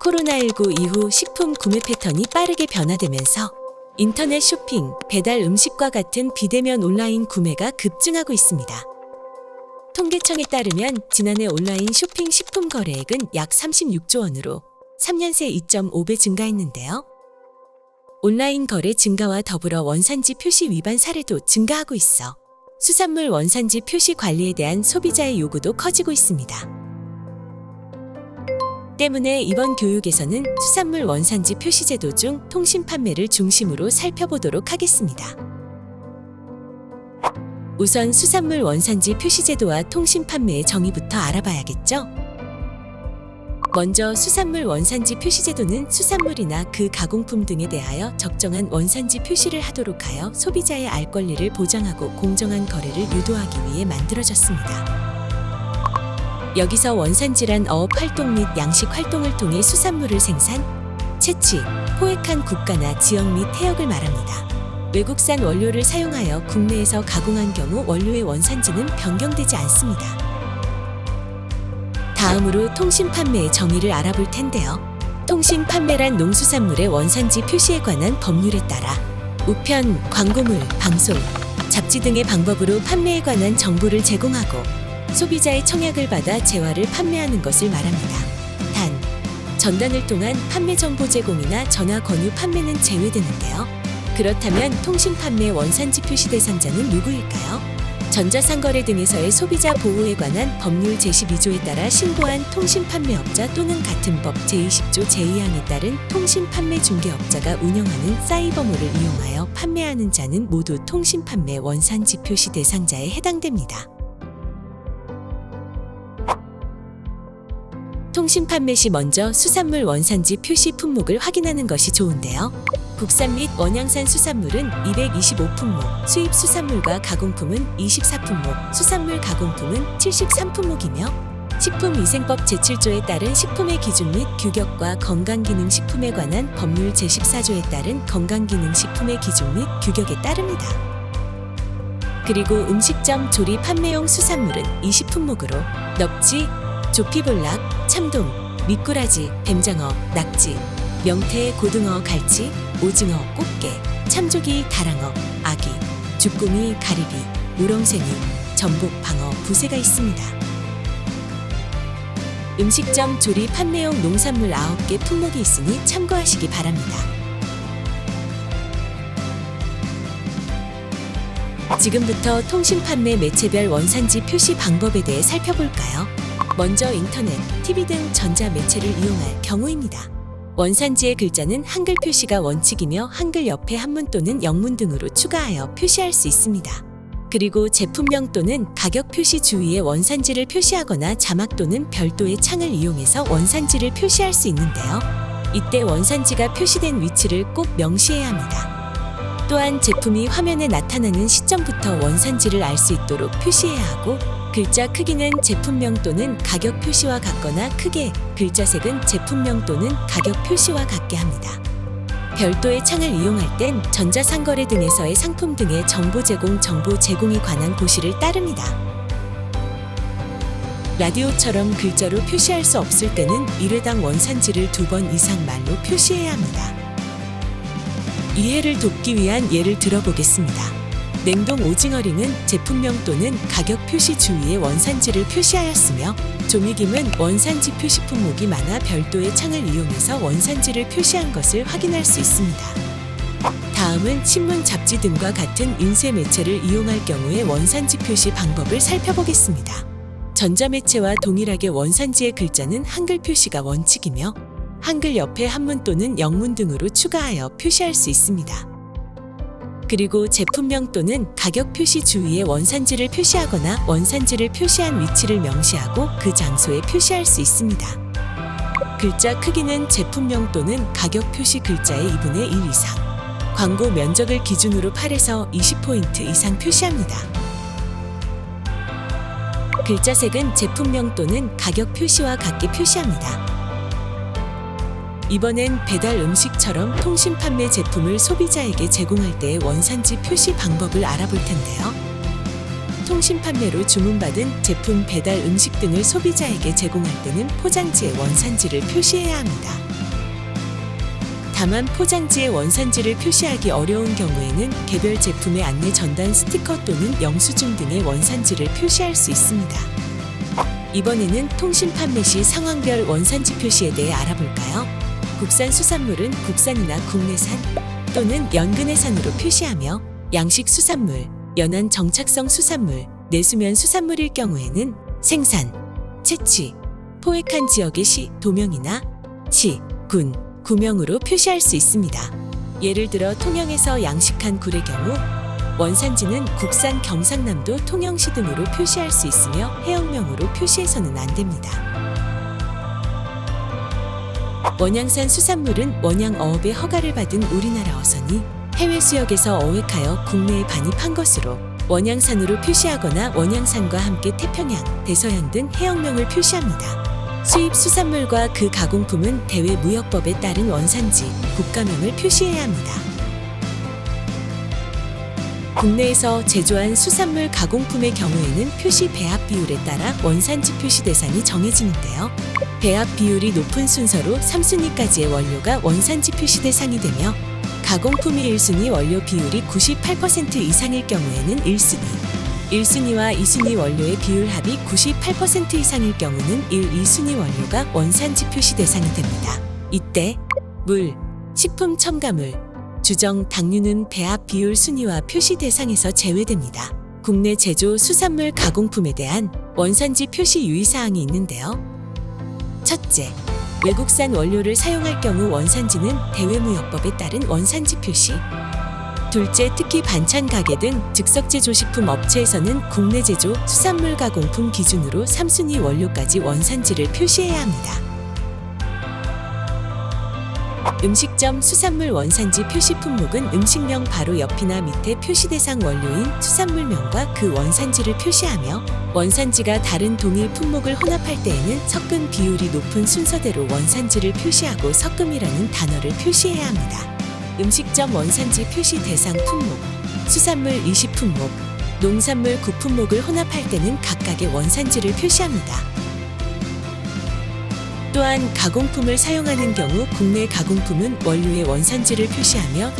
코로나19 이후 식품 구매 패턴이 빠르게 변화되면서 인터넷 쇼핑, 배달 음식과 같은 비대면 온라인 구매가 급증하고 있습니다. 통계청에 따르면 지난해 온라인 쇼핑 식품 거래액은 약 36조 원으로 3년 새 2.5배 증가했는데요. 온라인 거래 증가와 더불어 원산지 표시 위반 사례도 증가하고 있어 수산물 원산지 표시 관리에 대한 소비자의 요구도 커지고 있습니다. 때문에 이번 교육에서는 수산물 원산지 표시 제도 중 통신 판매를 중심으로 살펴보도록 하겠습니다. 우선 수산물 원산지 표시 제도와 통신 판매의 정의부터 알아봐야겠죠? 먼저 수산물 원산지 표시 제도는 수산물이나 그 가공품 등에 대하여 적정한 원산지 표시를 하도록 하여 소비자의 알 권리를 보장하고 공정한 거래를 유도하기 위해 만들어졌습니다. 여기서 원산지란 어업 활동 및 양식 활동을 통해 수산물을 생산, 채취, 포획한 국가나 지역 및 해역을 말합니다. 외국산 원료를 사용하여 국내에서 가공한 경우 원료의 원산지는 변경되지 않습니다. 다음으로 통신 판매의 정의를 알아볼 텐데요. 통신 판매란 농수산물의 원산지 표시에 관한 법률에 따라 우편, 광고물, 방송, 잡지 등의 방법으로 판매에 관한 정보를 제공하고 소비자의 청약을 받아 재화를 판매하는 것을 말합니다. 단, 전단을 통한 판매 정보 제공이나 전화 권유 판매는 제외되는데요. 그렇다면 통신 판매 원산지 표시 대상자는 누구일까요? 전자상거래 등에서의 소비자 보호에 관한 법률 제12조에 따라 신고한 통신 판매업자 또는 같은 법 제20조 제2항에 따른 통신 판매 중개업자가 운영하는 사이버몰을 이용하여 판매하는 자는 모두 통신 판매 원산지 표시 대상자에 해당됩니다. 통신 판매 시 먼저 수산물 원산지 표시 품목을 확인하는 것이 좋은데요. 국산 및 원양산 수산물은 225품목, 수입 수산물과 가공품은 24품목, 수산물 가공품은 73품목이며 식품위생법 제7조에 따른 식품의 기준 및 규격과 건강기능식품에 관한 법률 제14조에 따른 건강기능식품의 기준 및 규격에 따릅니다. 그리고 음식점 조리 판매용 수산물은 20품목으로 넙지, 조피볼락, 참돔, 미꾸라지, 뱀장어, 낙지, 명태, 고등어, 갈치, 오징어, 꽃게, 참조기, 다랑어, 아기, 주꾸미, 가리비, 우렁생이, 전복, 방어, 부새가 있습니다. 음식점 조리 판매용 농산물 9개 품목이 있으니 참고하시기 바랍니다. 지금부터 통신 판매 매체별 원산지 표시 방법에 대해 살펴볼까요? 먼저 인터넷, TV 등 전자 매체를 이용할 경우입니다. 원산지의 글자는 한글 표시가 원칙이며 한글 옆에 한문 또는 영문 등으로 추가하여 표시할 수 있습니다. 그리고 제품명 또는 가격 표시 주위에 원산지를 표시하거나 자막 또는 별도의 창을 이용해서 원산지를 표시할 수 있는데요. 이때 원산지가 표시된 위치를 꼭 명시해야 합니다. 또한 제품이 화면에 나타나는 시점부터 원산지를 알 수 있도록 표시해야 하고 글자 크기는 제품명 또는 가격 표시와 같거나 크게, 글자색은 제품명 또는 가격 표시와 같게 합니다. 별도의 창을 이용할 땐 전자상거래 등에서의 상품 등의 정보 제공에 관한 고시를 따릅니다. 라디오처럼 글자로 표시할 수 없을 때는 1회당 원산지를 2번 이상 말로 표시해야 합니다. 이해를 돕기 위한 예를 들어보겠습니다. 냉동 오징어링은 제품명 또는 가격 표시 주위에 원산지를 표시하였으며 조미김은 원산지 표시 품목이 많아 별도의 창을 이용해서 원산지를 표시한 것을 확인할 수 있습니다. 다음은 신문, 잡지 등과 같은 인쇄 매체를 이용할 경우의 원산지 표시 방법을 살펴보겠습니다. 전자매체와 동일하게 원산지의 글자는 한글 표시가 원칙이며 한글 옆에 한문 또는 영문 등으로 추가하여 표시할 수 있습니다. 그리고 제품명 또는 가격 표시 주위에 원산지를 표시하거나 원산지를 표시한 위치를 명시하고 그 장소에 표시할 수 있습니다. 글자 크기는 제품명 또는 가격 표시 글자의 2분의 1 이상, 광고 면적을 기준으로 8에서 20포인트 이상 표시합니다. 글자색은 제품명 또는 가격 표시와 같게 표시합니다. 이번엔 배달 음식처럼 통신 판매 제품을 소비자에게 제공할 때의 원산지 표시 방법을 알아볼 텐데요. 통신 판매로 주문받은 제품, 배달 음식 등을 소비자에게 제공할 때는 포장지에 원산지를 표시해야 합니다. 다만 포장지에 원산지를 표시하기 어려운 경우에는 개별 제품의 안내 전단 스티커 또는 영수증 등의 원산지를 표시할 수 있습니다. 이번에는 통신 판매 시 상황별 원산지 표시에 대해 알아볼까요? 국산 수산물은 국산이나 국내산 또는 연근해산으로 표시하며 양식 수산물, 연안 정착성 수산물, 내수면 수산물일 경우에는 생산, 채취, 포획한 지역의 시, 도명이나 시, 군, 구명으로 표시할 수 있습니다. 예를 들어 통영에서 양식한 굴의 경우 원산지는 국산 경상남도 통영시 등으로 표시할 수 있으며 해역명으로 표시해서는 안 됩니다. 원양산 수산물은 원양 어업의 허가를 받은 우리나라 어선이 해외 수역에서 어획하여 국내에 반입한 것으로 원양산으로 표시하거나 원양산과 함께 태평양, 대서양 등 해역명을 표시합니다. 수입 수산물과 그 가공품은 대외무역법에 따른 원산지, 국가명을 표시해야 합니다. 국내에서 제조한 수산물 가공품의 경우에는 표시 배합 비율에 따라 원산지 표시 대상이 정해지는데요. 배합 비율이 높은 순서로 3순위까지의 원료가 원산지 표시 대상이 되며 가공품이 1순위 원료 비율이 98% 이상일 경우에는 1순위, 1순위와 2순위 원료의 비율 합이 98% 이상일 경우는 1, 2순위 원료가 원산지 표시 대상이 됩니다. 이때 물, 식품 첨가물, 주정, 당류는 배합 비율 순위와 표시 대상에서 제외됩니다. 국내 제조 수산물 가공품에 대한 원산지 표시 유의사항이 있는데요. 첫째, 외국산 원료를 사용할 경우 원산지는 대외무역법에 따른 원산지 표시. 둘째, 특히 반찬 가게 등 즉석 제조식품 업체에서는 국내 제조 수산물 가공품 기준으로 3순위 원료까지 원산지를 표시해야 합니다. 음식점 수산물 원산지 표시 품목은 음식명 바로 옆이나 밑에 표시 대상 원료인 수산물명과 그 원산지를 표시하며 원산지가 다른 동일 품목을 혼합할 때에는 섞음 비율이 높은 순서대로 원산지를 표시하고 섞음이라는 단어를 표시해야 합니다. 음식점 원산지 표시 대상 품목, 수산물 20품목, 농산물 9품목을 혼합할 때는 각각의 원산지를 표시합니다. 또한 가공품을 사용하는 경우 국내 가공품은 원료의 원산지를 표시하며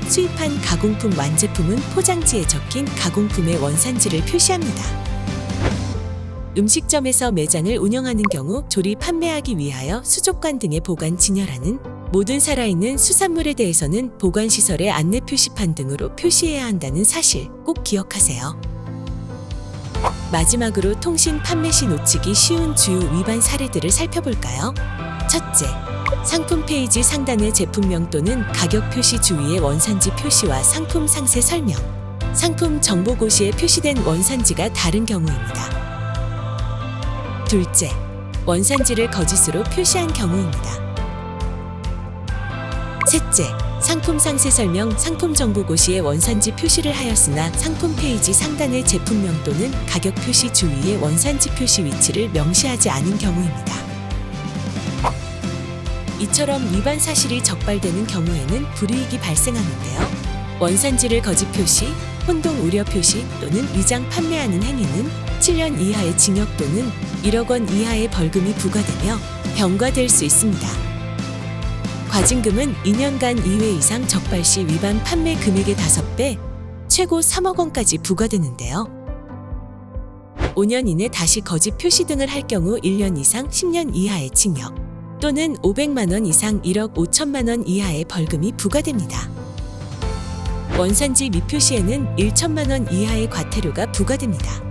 수입한 가공품 완제품은 포장지에 적힌 가공품의 원산지를 표시합니다. 음식점에서 매장을 운영하는 경우 조리 판매하기 위하여 수족관 등의 보관 진열하는 모든 살아있는 수산물에 대해서는 보관시설의 안내 표시판 등으로 표시해야 한다는 사실 꼭 기억하세요. 마지막으로 통신 판매 시 놓치기 쉬운 주요 위반 사례들을 살펴볼까요? 첫째, 상품 페이지 상단의 제품명 또는 가격 표시 주위의 원산지 표시와 상품 상세 설명, 상품 정보고시에 표시된 원산지가 다른 경우입니다. 둘째, 원산지를 거짓으로 표시한 경우입니다. 셋째, 상품 상세 설명, 상품 정보고시에 원산지 표시를 하였으나 상품 페이지 상단의 제품명 또는 가격 표시 주위의 원산지 표시 위치를 명시하지 않은 경우입니다. 이처럼 위반 사실이 적발되는 경우에는 불이익이 발생하는데요. 원산지를 거짓 표시, 혼동 우려 표시 또는 위장 판매하는 행위는 7년 이하의 징역 또는 1억 원 이하의 벌금이 부과되며 병과될 수 있습니다. 과징금은 2년간 2회 이상 적발 시 위반 판매 금액의 5배, 최고 3억 원까지 부과되는데요. 5년 이내 다시 거짓 표시 등을 할 경우 1년 이상 10년 이하의 징역 또는 500만 원 이상 1억 5천만 원 이하의 벌금이 부과됩니다. 원산지 미표시에는 1천만 원 이하의 과태료가 부과됩니다.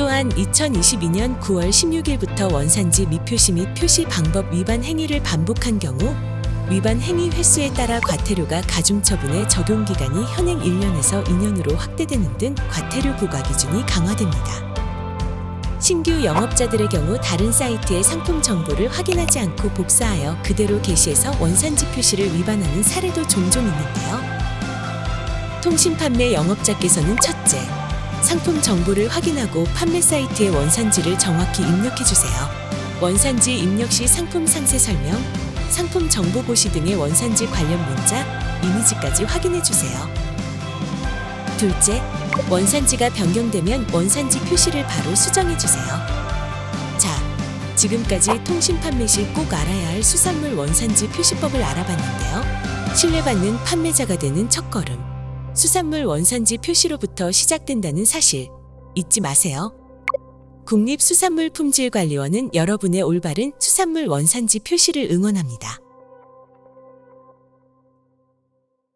또한 2022년 9월 16일부터 원산지 미표시 및 표시 방법 위반 행위를 반복한 경우 위반 행위 횟수에 따라 과태료가 가중처분의 적용기간이 현행 1년에서 2년으로 확대되는 등 과태료 부과 기준이 강화됩니다. 신규 영업자들의 경우 다른 사이트의 상품 정보를 확인하지 않고 복사하여 그대로 게시해서 원산지 표시를 위반하는 사례도 종종 있는데요. 통신 판매 영업자께서는 첫째, 상품 정보를 확인하고 판매 사이트의 원산지를 정확히 입력해주세요. 원산지 입력 시 상품 상세 설명, 상품 정보고시 등의 원산지 관련 문자, 이미지까지 확인해주세요. 둘째, 원산지가 변경되면 원산지 표시를 바로 수정해주세요. 자, 지금까지 통신 판매 시 꼭 알아야 할 수산물 원산지 표시법을 알아봤는데요. 신뢰받는 판매자가 되는 첫걸음. 수산물 원산지 표시로부터 시작된다는 사실 잊지 마세요. 국립수산물품질관리원은 여러분의 올바른 수산물 원산지 표시를 응원합니다.